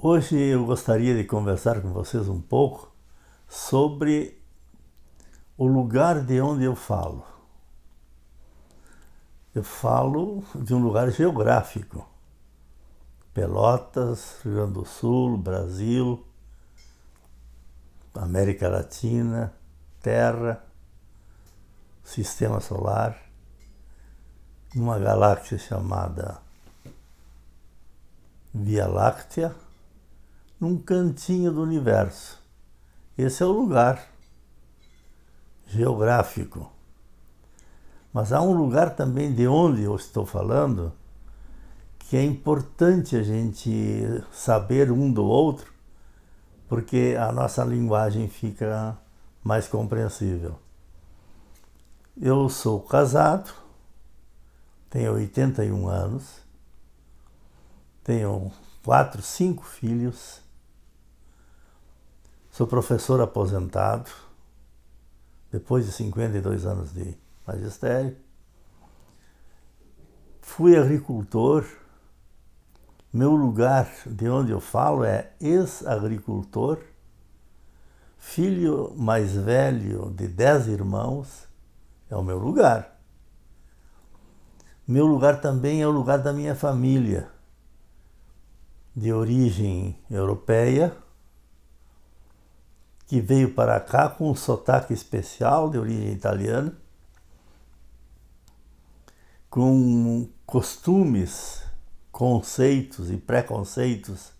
Hoje eu gostaria de conversar com vocês um pouco sobre o lugar de onde eu falo. Eu falo de um lugar geográfico. Pelotas, Rio Grande do Sul, Brasil, América Latina, Terra, Sistema Solar, numa galáxia chamada Via Láctea, num cantinho do universo. Esse é o lugar geográfico. Mas há um lugar também de onde eu estou falando que é importante a gente saber um do outro, porque a nossa linguagem fica mais compreensível. Eu sou casado, tenho 81 anos, tenho 5 filhos, sou professor aposentado, depois de 52 anos de magistério. Fui agricultor. Meu lugar de onde eu falo é ex-agricultor, filho mais velho de 10 irmãos, é o meu lugar. Meu lugar também é o lugar da minha família, de origem europeia, que veio para cá com um sotaque especial de origem italiana, com costumes, conceitos e preconceitos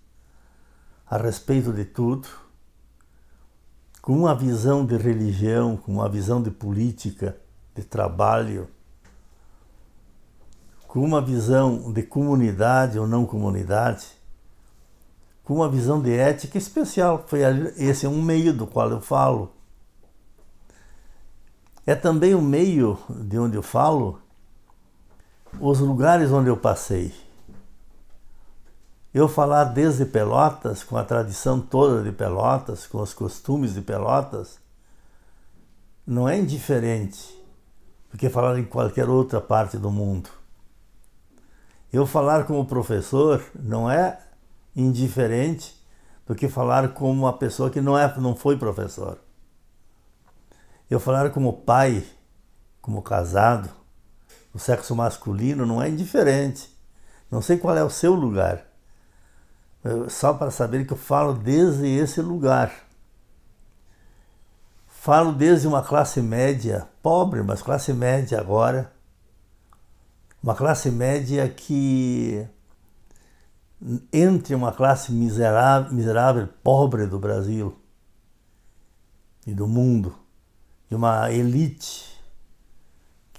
a respeito de tudo, com uma visão de religião, com uma visão de política, de trabalho, com uma visão de comunidade ou não comunidade, com uma visão de ética especial. Esse é um meio do qual eu falo. É também o meio de onde eu falo os lugares onde eu passei. Eu falar desde Pelotas, com a tradição toda de Pelotas, com os costumes de Pelotas, não é indiferente do que falar em qualquer outra parte do mundo. Eu falar como professor não é indiferente do que falar como uma pessoa que não foi professor. Eu falar como pai, como casado, do sexo masculino, não é indiferente. Não sei qual é o seu lugar. Só para saber que eu falo desde esse lugar. Falo desde uma classe média, pobre, mas classe média agora. Uma classe média que, entre uma classe miserável, pobre do Brasil e do mundo, e uma elite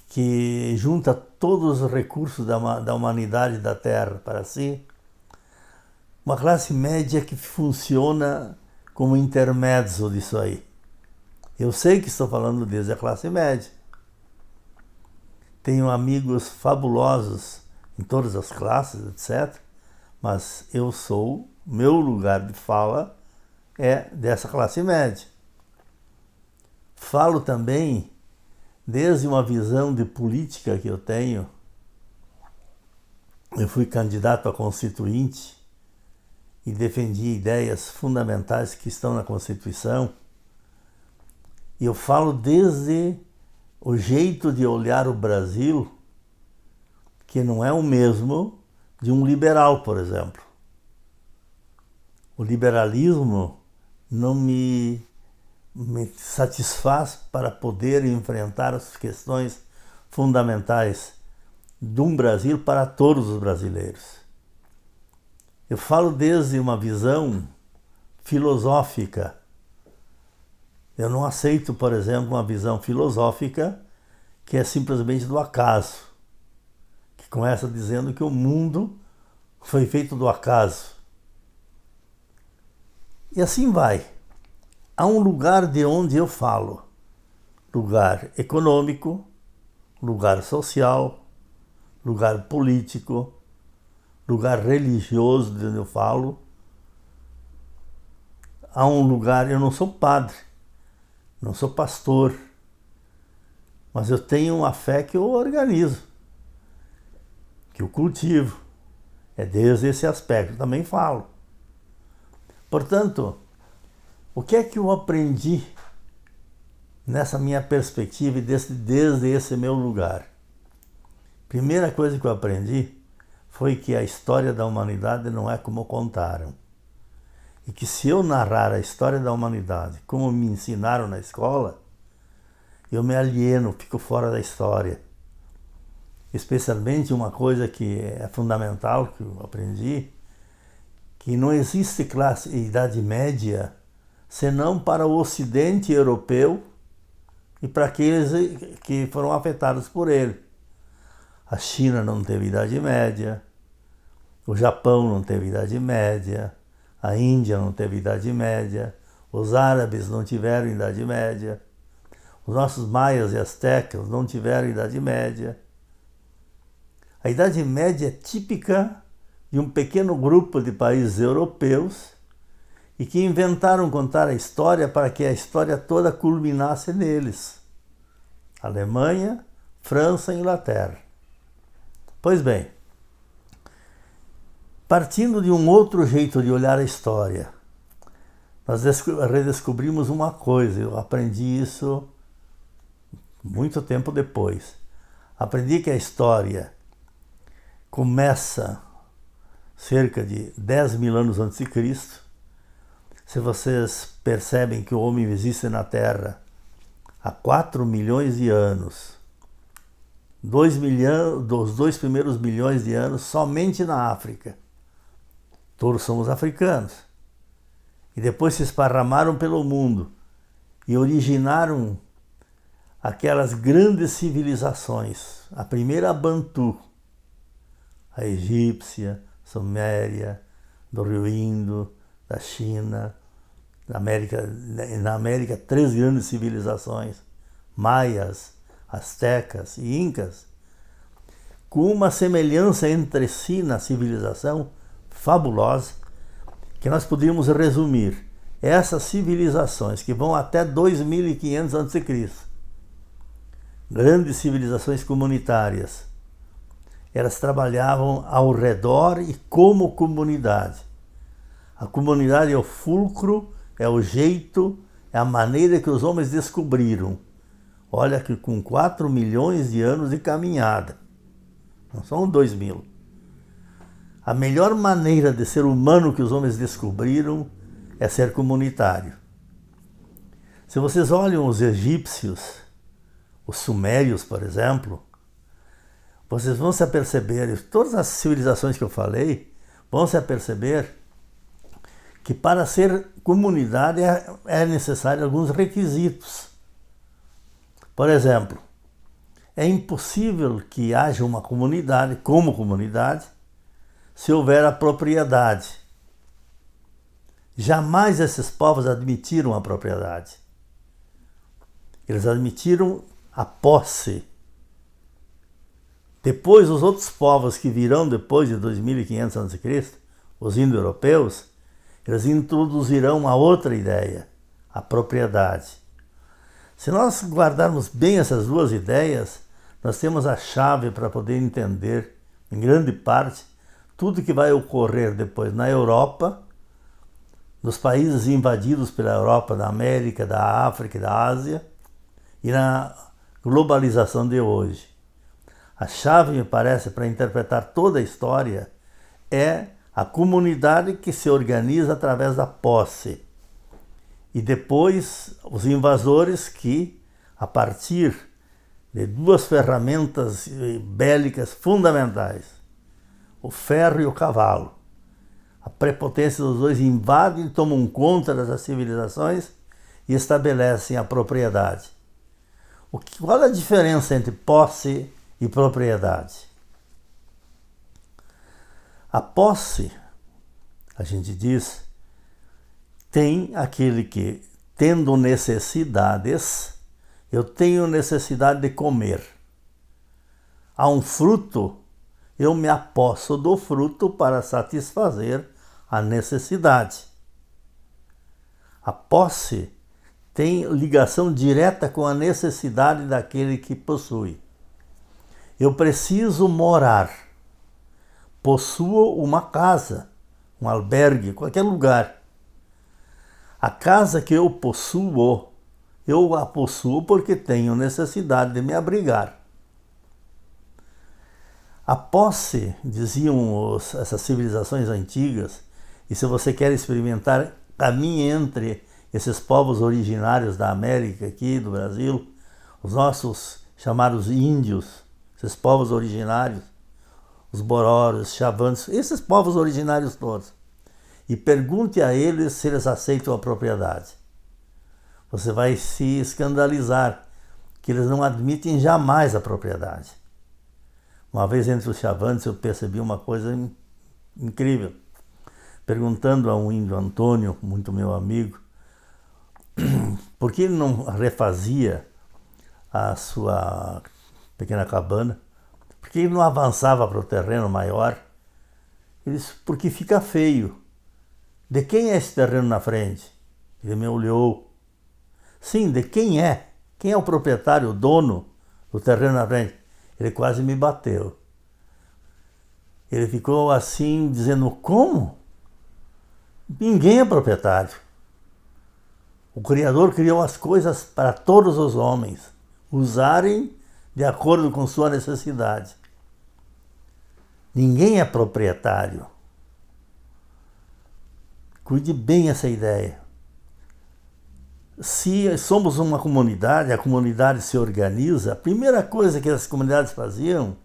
que junta todos os recursos da humanidade e da Terra para si, uma classe média que funciona como intermédio disso aí. Eu sei que estou falando desde a classe média. Tenho amigos fabulosos em todas as classes, etc. Mas meu lugar de fala é dessa classe média. Falo também desde uma visão de política que eu tenho. Eu fui candidato a constituinte e defendi ideias fundamentais que estão na Constituição. E eu falo desde o jeito de olhar o Brasil, que não é o mesmo de um liberal, por exemplo. O liberalismo não me satisfaz para poder enfrentar as questões fundamentais de um Brasil para todos os brasileiros. Eu falo desde uma visão filosófica. Eu não aceito, por exemplo, uma visão filosófica que é simplesmente do acaso, que começa dizendo que o mundo foi feito do acaso. E assim vai. Há um lugar de onde eu falo. Lugar econômico, lugar social, lugar político, lugar religioso de onde eu falo. Há um lugar, eu não sou padre, não sou pastor, mas eu tenho uma fé que eu organizo, que eu cultivo. É desde esse aspecto, também falo. Portanto, o que é que eu aprendi nessa minha perspectiva e desde esse meu lugar? Primeira coisa que eu aprendi foi que a história da humanidade não é como contaram. E que se eu narrar a história da humanidade como me ensinaram na escola, eu me alieno, fico fora da história. Especialmente uma coisa que é fundamental, que eu aprendi, que não existe classe e idade média senão para o Ocidente europeu e para aqueles que foram afetados por ele. A China não teve idade média, o Japão não teve idade média, a Índia não teve idade média, os árabes não tiveram idade média, os nossos maias e astecas não tiveram idade média. A idade média é típica de um pequeno grupo de países europeus e que inventaram contar a história para que a história toda culminasse neles. Alemanha, França e Inglaterra. Pois bem, partindo de um outro jeito de olhar a história, nós redescobrimos uma coisa, eu aprendi isso muito tempo depois. Aprendi que a história começa cerca de 10 mil anos antes de Cristo. Se vocês percebem que o homem existe na Terra há 4 milhões de anos, dos 2 primeiros milhões de anos somente na África. Todos somos africanos. E depois se esparramaram pelo mundo e originaram aquelas grandes civilizações. A primeira, a Bantu, a egípcia, Suméria, do Rio Indo, da China, na América 3 grandes civilizações, maias, astecas e incas, com uma semelhança entre si na civilização fabulosa, que nós podíamos resumir. Essas civilizações que vão até 2500 a.C., grandes civilizações comunitárias, elas trabalhavam ao redor e como comunidade. A comunidade é o fulcro, é o jeito, é a maneira que os homens descobriram. Olha que com 4 milhões de anos de caminhada, não são 2 mil. A melhor maneira de ser humano que os homens descobriram é ser comunitário. Se vocês olham os egípcios, os sumérios, por exemplo, vocês vão se aperceber, todas as civilizações que eu falei, vão se aperceber que para ser comunidade é necessário alguns requisitos. Por exemplo, é impossível que haja uma comunidade como comunidade se houver a propriedade. Jamais esses povos admitiram a propriedade. Eles admitiram a posse. Depois, os outros povos que virão depois de 2500 a.C., os indo-europeus, eles introduzirão uma outra ideia, a propriedade. Se nós guardarmos bem essas duas ideias, nós temos a chave para poder entender, em grande parte, tudo que vai ocorrer depois na Europa, nos países invadidos pela Europa, da América, da África e da Ásia, e na globalização de hoje. A chave, me parece, para interpretar toda a história é a comunidade que se organiza através da posse. E depois os invasores que, a partir de 2 ferramentas bélicas fundamentais, o ferro e o cavalo, a prepotência dos dois invadem, tomam conta das civilizações e estabelecem a propriedade. Qual é a diferença entre posse e propriedade? A posse, a gente diz, tem aquele que, tendo necessidades, eu tenho necessidade de comer. Há um fruto, eu me aposso do fruto para satisfazer a necessidade. A posse tem ligação direta com a necessidade daquele que possui. Eu preciso morar. Possuo uma casa, um albergue, qualquer lugar. A casa que eu a possuo porque tenho necessidade de me abrigar. A posse, diziam essas civilizações antigas, e se você quer experimentar, caminhe entre esses povos originários da América, aqui do Brasil, os nossos chamados índios, esses povos originários, os bororos, chavantes, esses povos originários todos. E pergunte a eles se eles aceitam a propriedade. Você vai se escandalizar que eles não admitem jamais a propriedade. Uma vez entre os chavantes eu percebi uma coisa incrível. Perguntando a um índio Antônio, muito meu amigo, por que ele não refazia a sua pequena cabana? Por que ele não avançava para o terreno maior? Ele disse, porque fica feio. De quem é esse terreno na frente? Ele me olhou. Sim, de quem é? Quem é o proprietário, o dono do terreno na frente? Ele quase me bateu. Ele ficou assim, dizendo, como? Ninguém é proprietário. O Criador criou as coisas para todos os homens usarem de acordo com sua necessidade. Ninguém é proprietário. Cuide bem essa ideia. Se somos uma comunidade, a comunidade se organiza, a primeira coisa que as comunidades faziam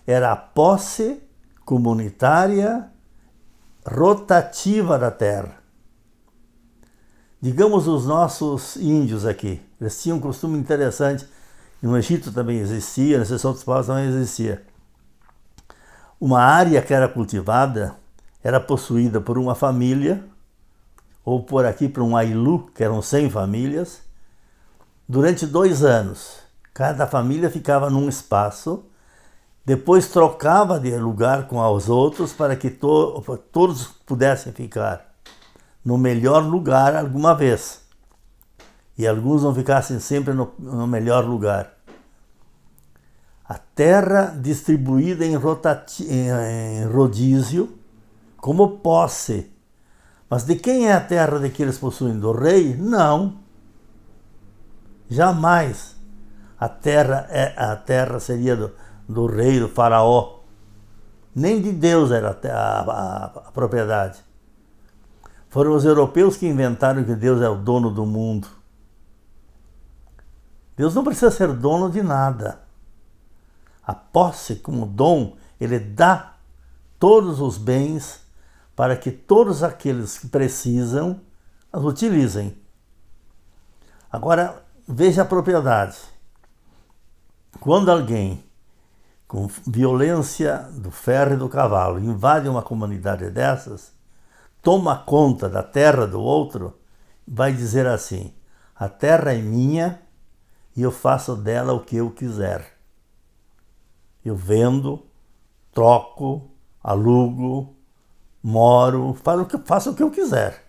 era a posse comunitária rotativa da terra. Digamos os nossos índios aqui, eles tinham um costume interessante, no Egito também existia, nesses outros povos também existia. Uma área que era cultivada era possuída por uma família, ou por aqui por um ailu, que eram 100 famílias, durante 2 anos. Cada família ficava num espaço, depois trocava de lugar com os outros para que todos pudessem ficar no melhor lugar alguma vez. E alguns não ficassem sempre no melhor lugar. A terra distribuída em rodízio como posse. Mas de quem é a terra de que eles possuem? Do rei? Não. Jamais. A terra seria do rei, do faraó. Nem de Deus era a propriedade. Foram os europeus que inventaram que Deus é o dono do mundo. Deus não precisa ser dono de nada. A posse como dom, ele dá todos os bens para que todos aqueles que precisam as utilizem. Agora, veja a propriedade. Quando alguém, com violência do ferro e do cavalo, invade uma comunidade dessas, toma conta da terra do outro, vai dizer assim, a terra é minha e eu faço dela o que eu quiser. Eu vendo, troco, alugo, moro, faço o que eu quiser.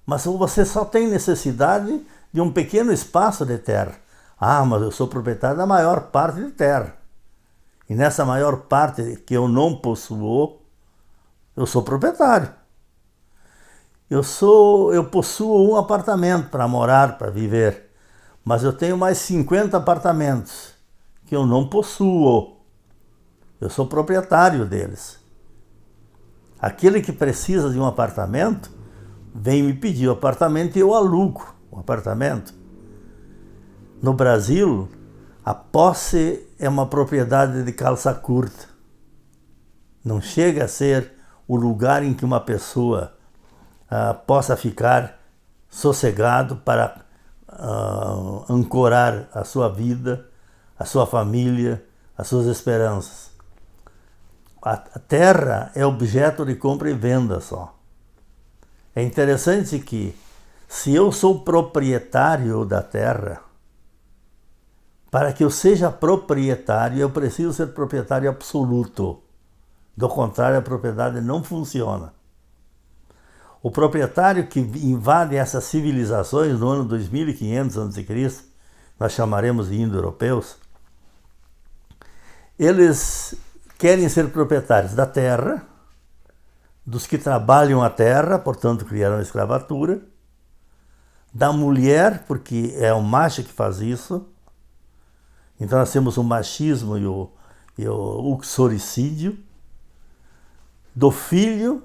Mas você só tem necessidade de um pequeno espaço de terra. Ah, mas eu sou proprietário da maior parte de terra. E nessa maior parte que eu não possuo, eu sou proprietário. Eu possuo um apartamento para morar, para viver. Mas eu tenho mais 50 apartamentos que eu não possuo. Eu sou proprietário deles. Aquele que precisa de um apartamento, vem me pedir o apartamento e eu alugo o apartamento. No Brasil, a posse é uma propriedade de calça curta. Não chega a ser o lugar em que uma pessoa possa ficar sossegado para ancorar a sua vida, a sua família, as suas esperanças. A terra é objeto de compra e venda só. É interessante que, se eu sou proprietário da terra, para que eu seja proprietário, eu preciso ser proprietário absoluto. Do contrário, a propriedade não funciona. O proprietário que invade essas civilizações no ano 2500 a.C., nós chamaremos de indo-europeus, eles querem ser proprietários da terra, dos que trabalham a terra, portanto criaram a escravatura, da mulher, porque é o macho que faz isso. Então nós temos o machismo e o uxoricídio, do filho,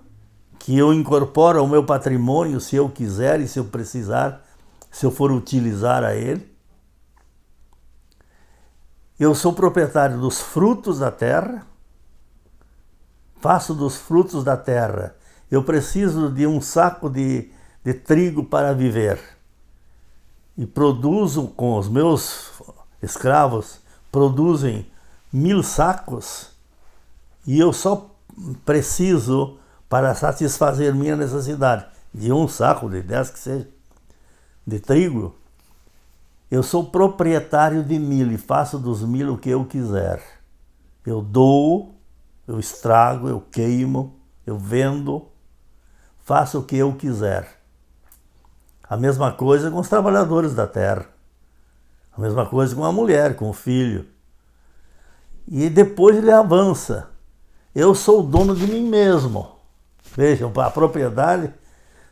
que eu incorporo ao meu patrimônio se eu quiser e se eu precisar, se eu for utilizar a ele. Eu sou proprietário dos frutos da terra, faço dos frutos da terra. Eu preciso de um saco de trigo para viver. E produzo com os meus escravos, produzem 1000 sacos, e eu só preciso, para satisfazer minha necessidade, de um saco, de 10 que seja, de trigo. Eu sou proprietário de 1000 e faço dos 1000 o que eu quiser. Eu dou, eu estrago, eu queimo, eu vendo, faço o que eu quiser. A mesma coisa com os trabalhadores da terra. A mesma coisa com a mulher, com o filho. E depois ele avança. Eu sou o dono de mim mesmo. Vejam, a propriedade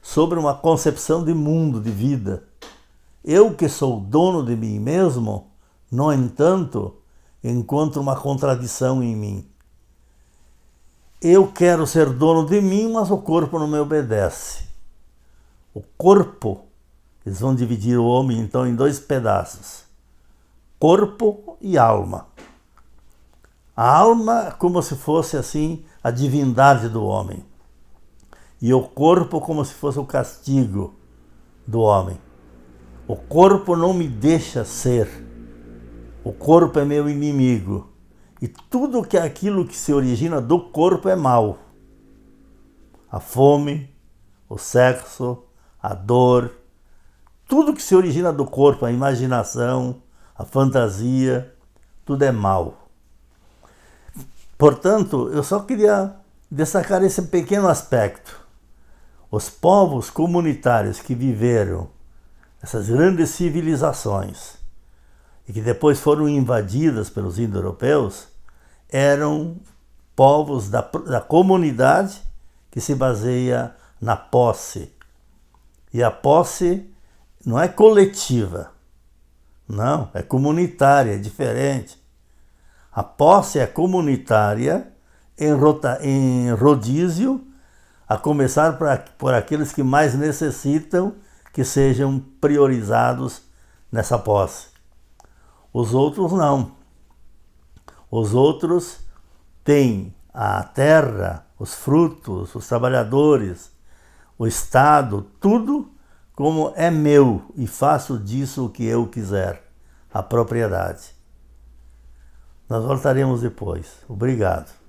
sobre uma concepção de mundo, de vida. Eu que sou o dono de mim mesmo, no entanto, encontro uma contradição em mim. Eu quero ser dono de mim, mas o corpo não me obedece. O corpo, eles vão dividir o homem então em 2 pedaços. Corpo e alma. A alma como se fosse assim a divindade do homem. E o corpo como se fosse o castigo do homem. O corpo não me deixa ser. O corpo é meu inimigo. E tudo que é aquilo que se origina do corpo é mal. A fome, o sexo, a dor, tudo que se origina do corpo, a imaginação, a fantasia, tudo é mal. Portanto, eu só queria destacar esse pequeno aspecto. Os povos comunitários que viveram essas grandes civilizações e que depois foram invadidas pelos indo-europeus eram povos da comunidade que se baseia na posse. E a posse não é coletiva, não, é comunitária, é diferente. A posse é comunitária em rodízio, a começar por aqueles que mais necessitam que sejam priorizados nessa posse. Os outros não. Os outros têm a terra, os frutos, os trabalhadores, o Estado, tudo como é meu e faço disso o que eu quiser, a propriedade. Nós voltaremos depois. Obrigado.